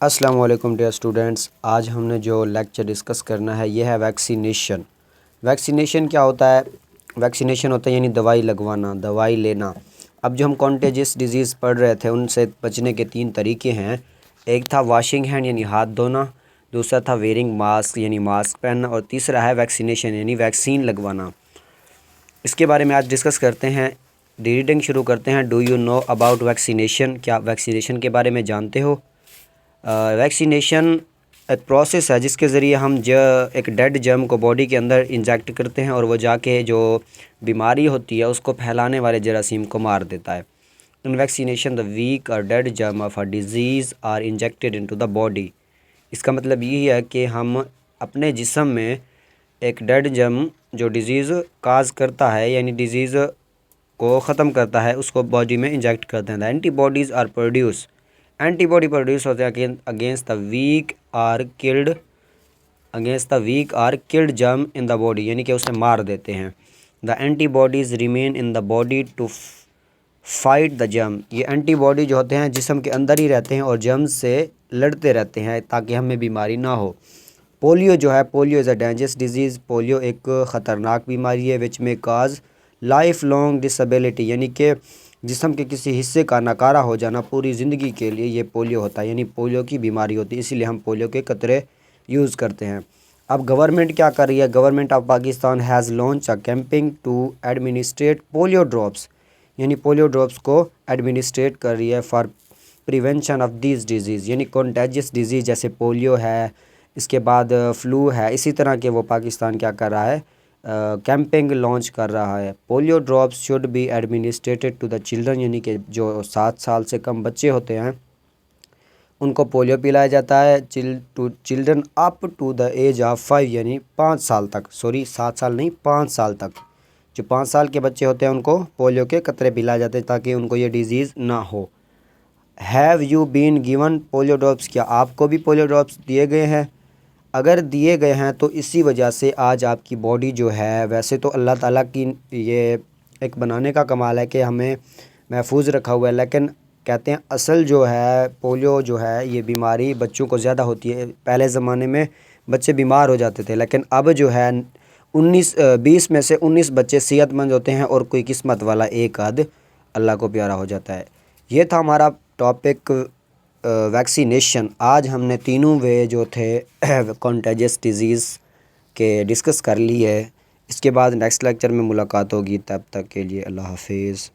السلام علیکم dear students, آج ہم نے جو لیکچر ڈسکس کرنا ہے یہ ہے ویکسینیشن۔ ویکسینیشن کیا ہوتا ہے؟ ویکسینیشن ہوتا ہے یعنی دوائی لگوانا، دوائی لینا۔ اب جو ہم کانٹیجس ڈیزیز پڑھ رہے تھے ان سے بچنے کے 3 طریقے ہیں۔ ایک تھا واشنگ ہینڈ یعنی ہاتھ دھونا، دوسرا تھا ویئرنگ ماسک یعنی ماسک پہننا، اور تیسرا ہے ویکسینیشن یعنی ویکسین لگوانا۔ اس کے بارے میں آج ڈسکس کرتے ہیں۔ ریڈنگ شروع کرتے ہیں۔ Do you know about vaccination? کیا ویکسینیشن کے بارے میں جانتے ہو؟ ویکسینیشن ایک پروسیس ہے جس کے ذریعے ہم ایک ڈیڈ جرم کو باڈی کے اندر انجیکٹ کرتے ہیں اور وہ جا کے جو بیماری ہوتی ہے اس کو پھیلانے والے جراثیم کو مار دیتا ہے۔ ان ویکسینیشن دا ویک اور dead germ of a disease are injected into the body. اس کا مطلب یہی ہے کہ ہم اپنے جسم میں ایک ڈیڈ جرم جو ڈیزیز کاز کرتا ہے یعنی ڈیزیز کو ختم کرتا ہے اس کو باڈی میں انجیکٹ کرتے ہیں۔ The antibodies are produce, antibody produce ہوتے ہیں against the weak are killed germ in the body, یعنی کہ اسے مار دیتے ہیں۔ The antibodies remain in the body to fight the germ, یہ اینٹی باڈی جو ہوتے ہیں جسم کے اندر ہی رہتے ہیں اور جرم سے لڑتے رہتے ہیں تاکہ ہمیں بیماری نہ ہو۔ پولیو جو ہے، polio is a dangerous disease, polio ایک خطرناک بیماری ہے وچ میں کاز لائف لانگ ڈسیبلٹی، یعنی کہ جسم کے کسی حصے کا ناکارہ ہو جانا پوری زندگی کے لیے یہ پولیو ہوتا ہے، یعنی پولیو کی بیماری ہوتی ہے، اسی لیے ہم پولیو کے قطرے یوز کرتے ہیں۔ اب گورنمنٹ کیا کر رہی ہے؟ Government of Pakistan has launch a campaign to administrate polio drops, یعنی پولیو ڈراپس کو ایڈمنسٹریٹ کر رہی ہے for prevention of these disease, یعنی کنٹیجس ڈیزیز جیسے پولیو ہے، اس کے بعد فلو ہے، اسی طرح کے وہ پاکستان کیا کر رہا ہے؟ کیمپنگ لانچ کر رہا ہے۔ Polio drops should be administered to the children, یعنی کہ جو 7 سال سے کم بچے ہوتے ہیں ان کو پولیو پلایا جاتا ہے۔ Children up to the age of 5، یعنی 5 سال تک، 7 سال نہیں 5 سال تک، جو 5 سال کے بچے ہوتے ہیں ان کو پولیو کے قطرے پلائے جاتے ہیں تاکہ ان کو یہ ڈیزیز نہ ہو۔ Have you been given polio drops? کیا آپ کو بھی پولیو ڈراپس دیے گئے ہیں؟ اگر دیے گئے ہیں تو اسی وجہ سے آج آپ کی باڈی جو ہے، ویسے تو اللہ تعالیٰ کی یہ ایک بنانے کا کمال ہے کہ ہمیں محفوظ رکھا ہوا ہے، لیکن کہتے ہیں اصل جو ہے پولیو جو ہے یہ بیماری بچوں کو زیادہ ہوتی ہے۔ پہلے زمانے میں بچے بیمار ہو جاتے تھے، لیکن اب جو ہے 20 میں سے 19 بچے صحت مند ہوتے ہیں اور کوئی قسمت والا ایک آدھ اللہ کو پیارا ہو جاتا ہے۔ یہ تھا ہمارا ٹاپک ویکسینیشن۔ آج ہم نے تینوں وے جو تھے کنٹیجس ڈیزیز کے ڈسکس کر لی ہے۔ اس کے بعد نیکسٹ لیکچر میں ملاقات ہوگی، تب تک کے لیے اللہ حافظ۔